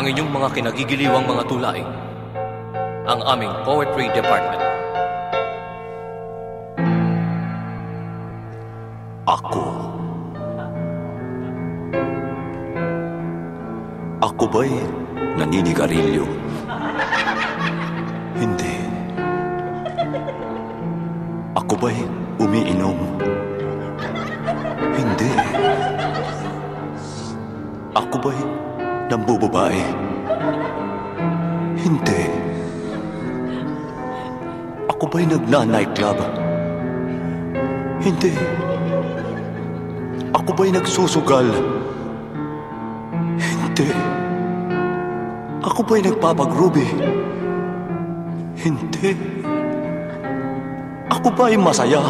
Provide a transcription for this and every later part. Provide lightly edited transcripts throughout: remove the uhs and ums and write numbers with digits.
ang inyong mga kinagigiliwang mga tulaing, ang aming Poetry Department. Ako ba'y naninigarilyo? Hindi. Ako ba'y umiinom? Hindi. Ako ba'y nambubabae? Hindi. Ako ba'y nagna-nightclub? Hindi. Ako ba'y nagsusugal? Hindi. Ako ba'y nagpapagrubi? Hindi. Ako ba'y masaya?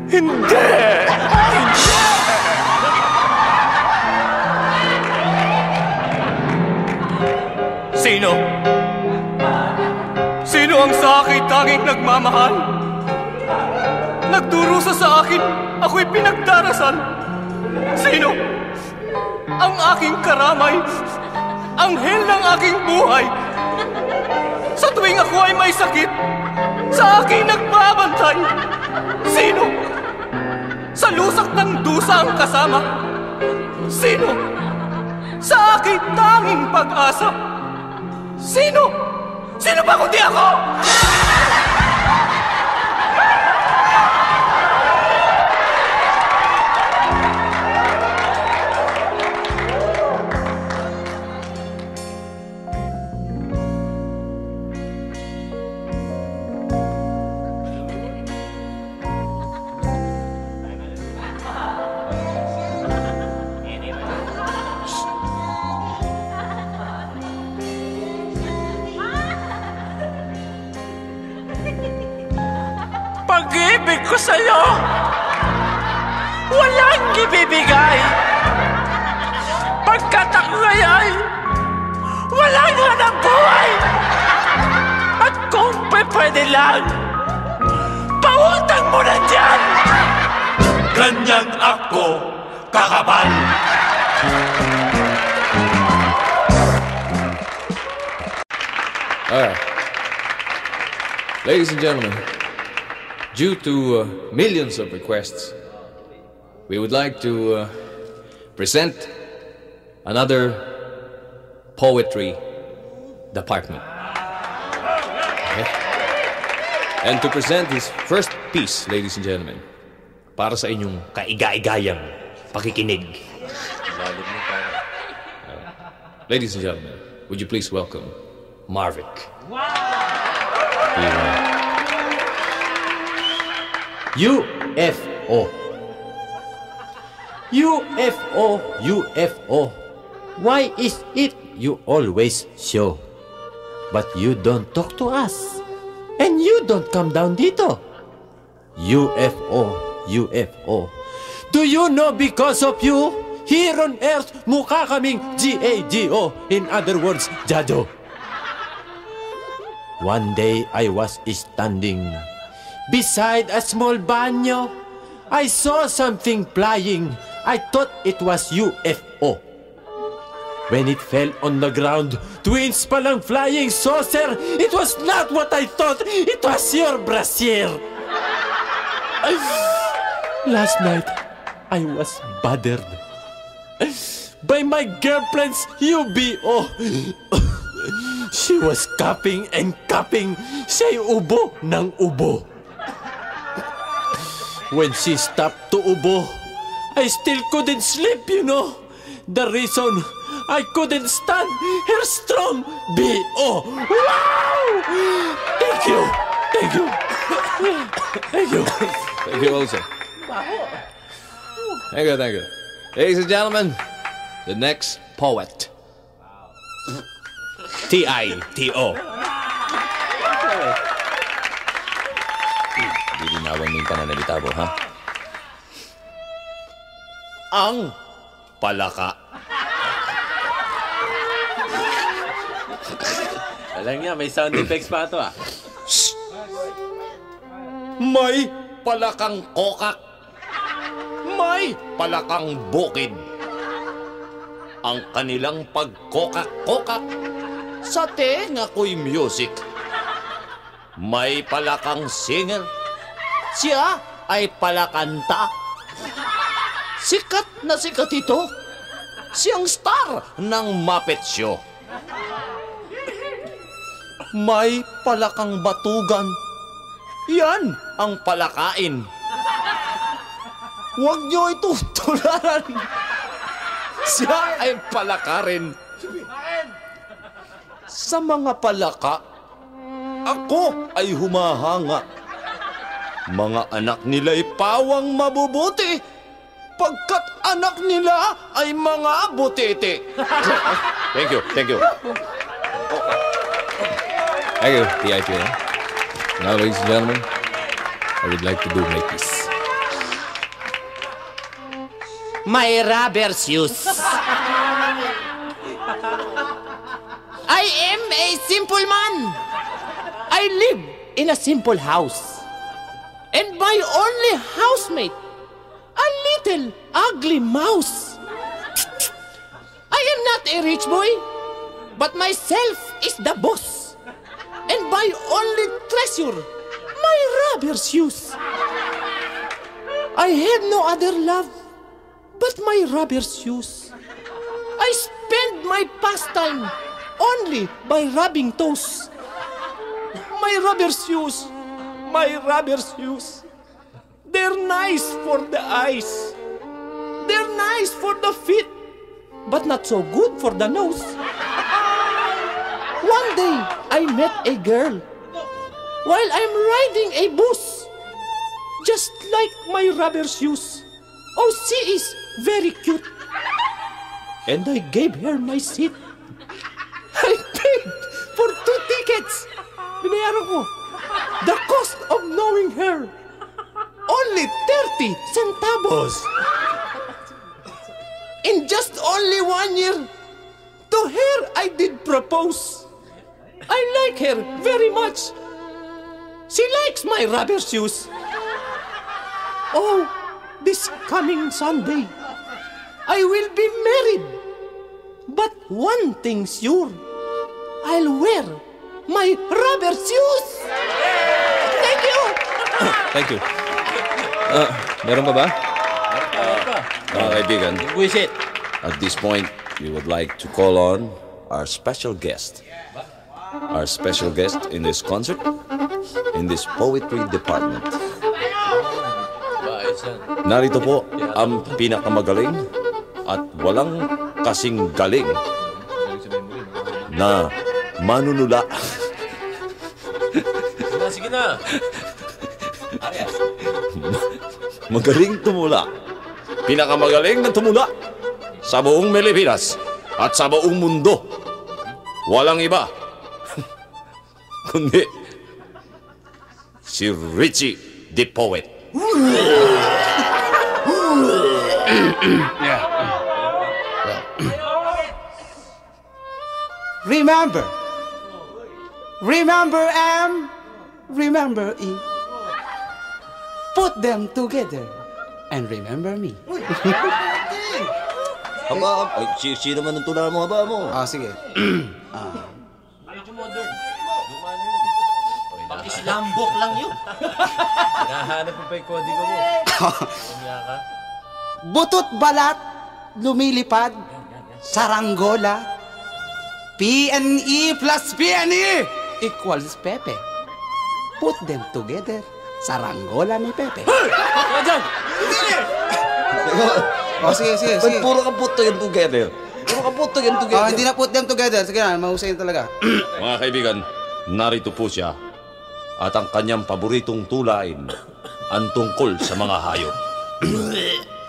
Hindi! Hindi! Sino? Sino ang sa akin tanging nagmamahal? Nagdurusa sa akin, ako'y pinagdarasal. Sino? Ang aking karamay, anghel ng aking buhay. Sa tuwing ako ay may sakit, sa akin nagbabantay. Sino? Sa lusak ng dusa ang kasama. Sino? Sa aking tanging pag-asa. Sino? Sino ba kundi ako? Pag-ibig ko sa'yo, walang ibibigay. Pagkat ako ngayon, walang hanap buhay. At kung pwede lang, pautang mo na dyan. Ganyan ako kakabal. All right. Ladies and gentlemen, due to millions of requests, we would like to present another poetry department. Okay? And to present his first piece, ladies and gentlemen, para sa inyong kaiga-igayang pakikinig. Ladies and gentlemen, would you please welcome Marvic. UFO. UFO, UFO. Why is it you always show, but you don't talk to us? And you don't come down dito? UFO, UFO. Do you know because of you, here on Earth, mukha kaming GAGO. In other words, Jado. One day, I was standing beside a small banyo. I saw something flying. I thought it was UFO. When it fell on the ground, twins palang flying saucer. It was not what I thought. It was your brassiere. Last night, I was bothered by my girlfriend's UBO. She was coughing and coughing. Siya'y ubo ng ubo. When she stopped to ubo, I still couldn't sleep, you know. The reason I couldn't stand her strong BO. Wow! Thank you. Thank you. Thank you. Thank you also. Thank you, thank you. Ladies and gentlemen, the next poet. T-I-T-O. Dilinawan mo yung pananalita mo, ha? Ang palaka. Alam niya, may sound effects pa ito, ah. May palakang kokak. May palakang bukid. ang kanilang pagkokak-kokak sa tenga ko'y music. May palakang singer. Siya ay palakanta. Sikat na sikat ito. Siyang star ng Muppet Show. May palakang batugan. Yan ang palakain. Huwag niyo ito tularan. Siya ay palakarin. Sa mga palaka, ako ay humahanga. Mga anak nila'y pawang mabubuti, pagkat anak nila ay mga butete. Thank you, thank you. Thank you, PIP. Now, ladies and gentlemen, I would like to do my piece. My rubber shoes. I am a simple man. I live in a simple house. And my only housemate, a little ugly mouse. I am not a rich boy, but myself is the boss. And my only treasure, my rubber shoes. I have no other love but my rubber shoes. I spend my pastime only by rubbing toes. My rubber shoes, my rubber shoes. They're nice for the eyes. They're nice for the feet, but not so good for the nose. One day, I met a girl while I'm riding a bus, just like my rubber shoes. Oh, she is very cute. And I gave her my seat. I paid for 2 tickets. Binayaran ko. The cost of knowing her, only 30 centavos. In just only 1 year, to her I did propose. I like her very much. She likes my rubber shoes. Oh, this coming Sunday, I will be married. But one thing sure, I'll wear my rubber shoes. Thank you. Thank you. Meron ba ba? Mga kaibigan, Wish it. at this point, we would like to call on our special guest. Our special guest in this concert, in this poetry department. Narito po ang pinakamagaling at walang kasing galing na manunula. Sige na. Magaling tumula. Pinakamagaling na tumula sa buong Pilipinas at sa buong mundo. Walang iba kundi si Richie the Poet. Remember. Remember M. Remember E. Put them together and remember me. Aba, ay, sino man ang tula mo, aba mo? Sige. Medyo modern. Pang-Islambok lang yun. Hinahanap mo pa yung kodigo mo. Kanya ka. Butot balat, lumilipad, saranggola. PNE plus PNE equals Pepe. Put them together, saranggola ni Pepe. Sige. Ba't puro ka put yan together? Puro ka put yan together. Hindi na put them together. Sige na, mahusay talaga. Mga kaibigan, narito po siya at ang kanyang paboritong tulain ang tungkol sa mga hayop.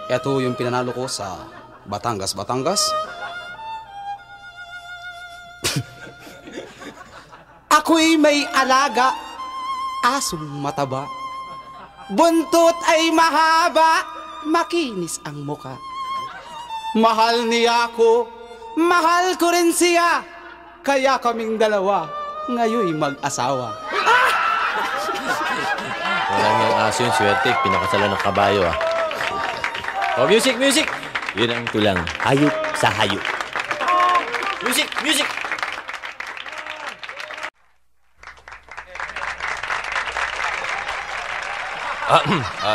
Ito yung pinanalo ko sa Batangas. Ako'y may alaga, asong mataba. Buntot ay mahaba, makinis ang muka. Mahal niya ako, mahal ko rin siya. Kaya kaming dalawa, ngayon mag-asawa. Walang yung aso yung swerte. Pinakasalan ng kabayo, ah. Oh, music! Yun ang tulang. Hayop sa hayop. Music! Music!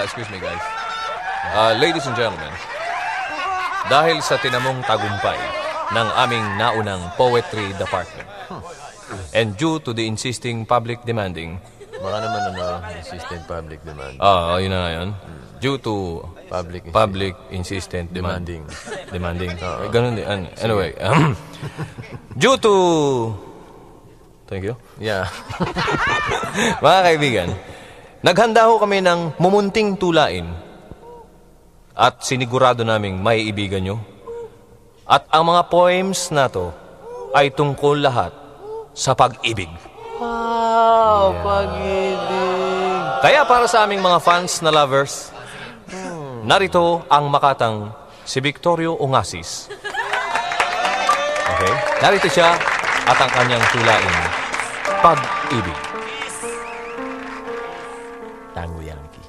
Excuse me, guys. Ladies and gentlemen, dahil sa tinamong tagumpay ng aming naunang poetry department, and due to the insisting public demanding, Baka naman insistent public demand. yun na nga yun. Due to public insistent demanding. Ganun din. Anyway, due to... Thank you. Yeah. Mga kaibigan, naghanda ho kami ng mumunting tulain at sinigurado naming may ibigan nyo. At ang mga poems na to ay tungkol lahat sa pag-ibig. Wow, pag-ibig. Kaya para sa aming mga fans na lovers, narito ang makatang si Victorio Ongasis. Okay? Narito siya at ang kanyang tulain, Pag-ibig. Tango Yankee.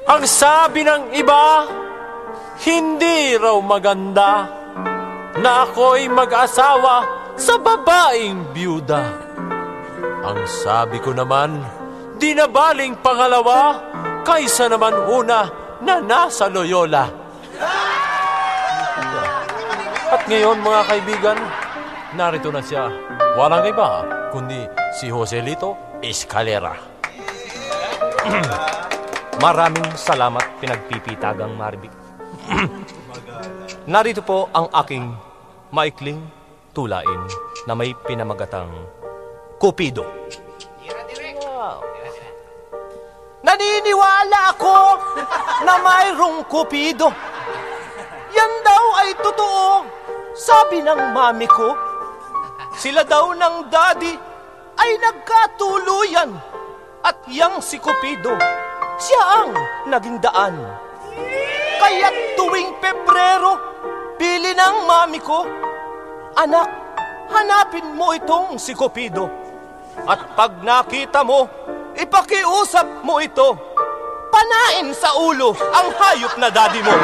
Ang sabi ng iba, hindi raw maganda na ako'y mag-asawa sa babaeng byuda. Ang sabi ko naman, di na baling pangalawa kaysa naman una na nasa Loyola. At ngayon mga kaibigan, narito na siya. Walang iba kundi si Joselito Escalera. Maraming salamat, pinagpipitagang Maribik. Narito po ang aking maikling tulain na may pinamagatang Cupido. Naniniwala ako na mayroong Cupido. Yan daw ay totoo, sabi ng mami ko. Sila daw ng daddy ay nagkatuluyan. At yang si Cupido, siya ang naging daan. Kaya tuwing Pebrero, pili ng mami ko, anak, hanapin mo itong si Cupido. At pag nakita mo, ipakiusap mo ito. Panain sa ulo ang hayop na daddy mo.